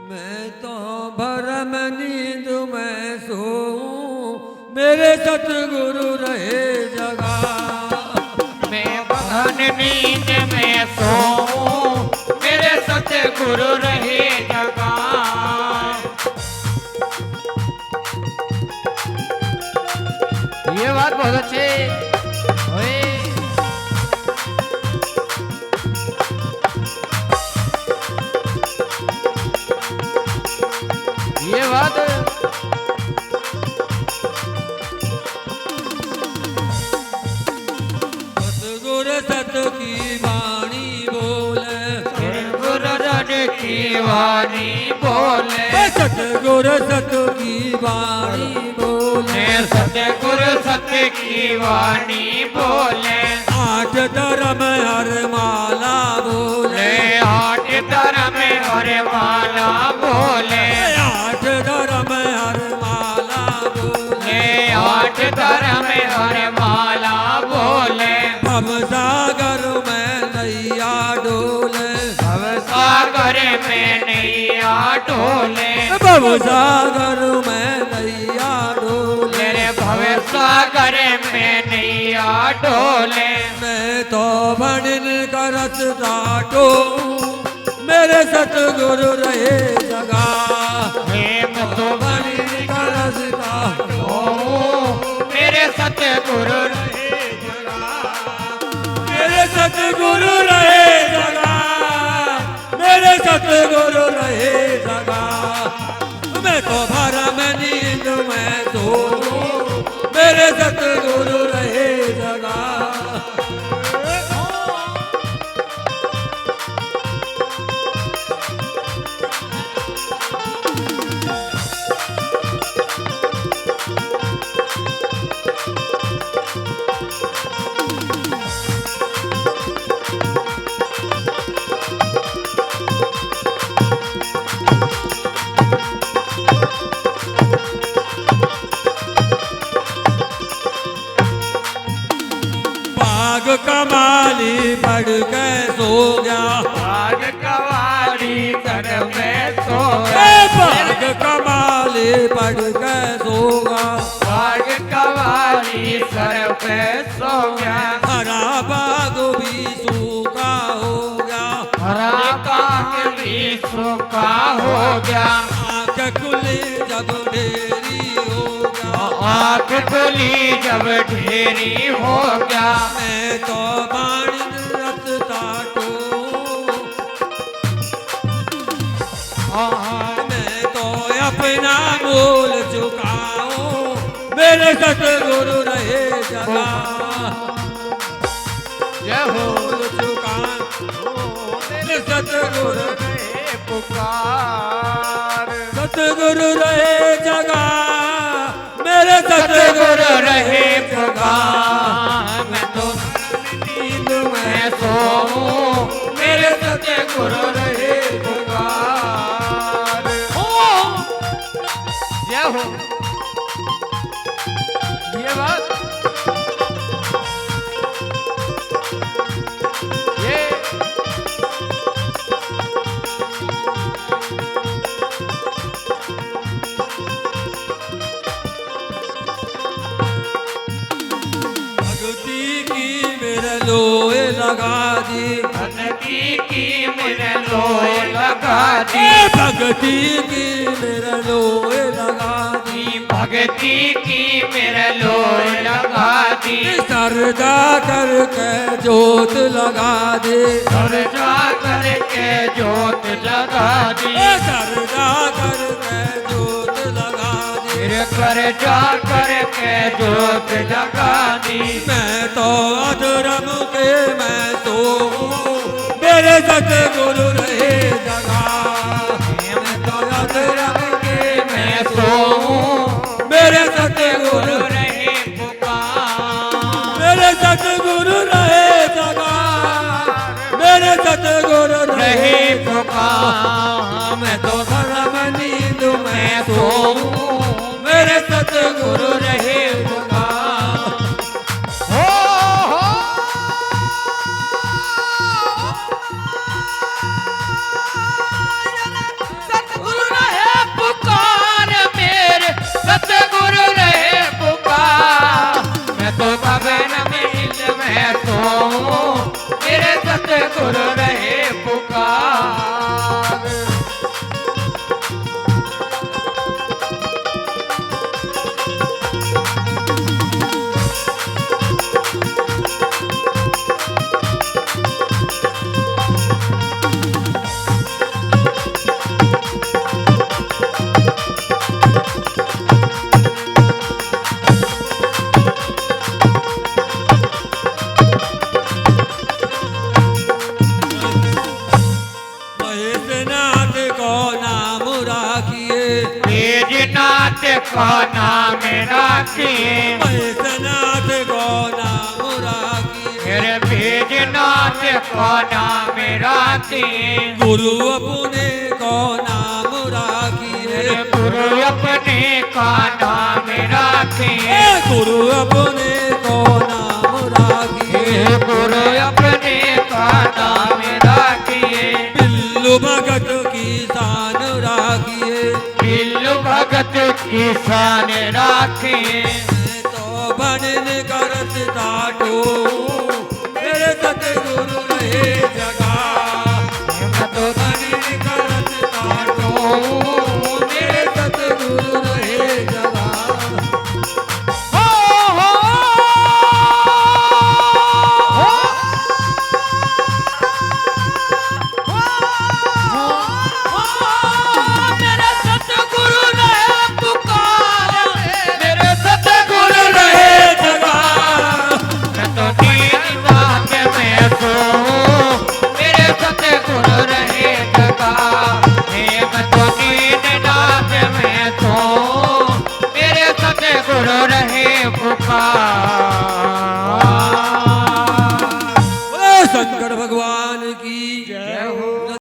मैं तो भरम नींद में सोऊं, मेरे सतगुरु रहे जगा। मैं भगन नींद में सोऊं, मेरे सतगुरु रहे जगा। ये बात बहुत अच्छी हुई। ये बात सतगुरु सत की वाणी बोले, सतगुरु रट की वाणी बोले, सतगुरु सत की वाणी बोले, सतगुरु सत्य की वाणी बोले। आठ धर्म हर माला बोले, आठ धर्म हर माला बोले, आठ धर्म हर माला बोले, आठ धर्म हर माला बोले। भव सागर में नैया डोले, भव सागर में नैया डोले, भव सागर में नैया डोले, मेरे भव सागर में नैया डोले। मैं तो भणिन करत काटो, मेरे सतगुरु रहे जगा। मैं तो भणिन करत काटो, मेरे सतगुरु रहे मेरे सतगुरु रहे जगा, मेरे सतगुरु रहे जगा। मैं तो भरम नींद में सोऊं, मेरे सतगुरु रहे जगा। बाग कमाली पढ़ के सो गया, भाग कवाली कर में सो बाग कमाली पढ़ के सो गया। भाग कवाली सर पे सो गया, हरा बाग भी सूखा हो गया, हरा काग भी सूखा हो गया। आँख खुली जब ढेरी हो गया, आँख खुली जब ढेरी हो गया। मैं तो बाणिन रत काटो, मैं तो अपना मोल चुकाऊं, मेरे सतगुरु रहे जगा। जय हो मोल चुकाऊं, मेरे सतगुरु रे पुकार, सतगुरु रहे जगा, मेरे सतगुरु सतगुरु रहे पुकार। मैं तो नींद में मैं सोऊं, मेरे सतगुरु रहे पुकार। जय हो ये बात ये भक्ति की मेरे लोए लगा दी, भक्ति की मेरे लोए लगा दी, भक्ति की मेरे लोए लगा दी, भक्ति की मेरे लोए लगा दी। सरदा करके जोत लगा दे, सरजा करके जोत जगा दी, सरदा करके जोत लगा दे। फिर कर जा करके जोत जगा दी। मैं तो अधर्म के मैं सोऊं, मेरे सतगुरु रहे जगा। मैं तो अधर्म के मैं सोऊं, मेरे सतगुरु रहे पुकार, मेरे सतगुरु रहे जगा, मेरे सतगुरु रहे पुकार। मैं तो धर्म नींद में सोऊं, मेरे सतगुरु रहे पुकार। हो सतगुरु गुरु रहे पुकार। महेशनाथ को नाम राखिए, बैजनाथ का नाम राखिए, महेशनाथ को नाम राखिए, फिर बैजनाथ का नाम राखिए, गुरु अपने को नाम राखिए, गुरु अपने का नाम राखिए, गुरु अपने को नाम राखिए, गुरु अपने का नाम राखिए, बिल्लु भगत की शान राखिए, बिल्लु भगत की शान राखिए,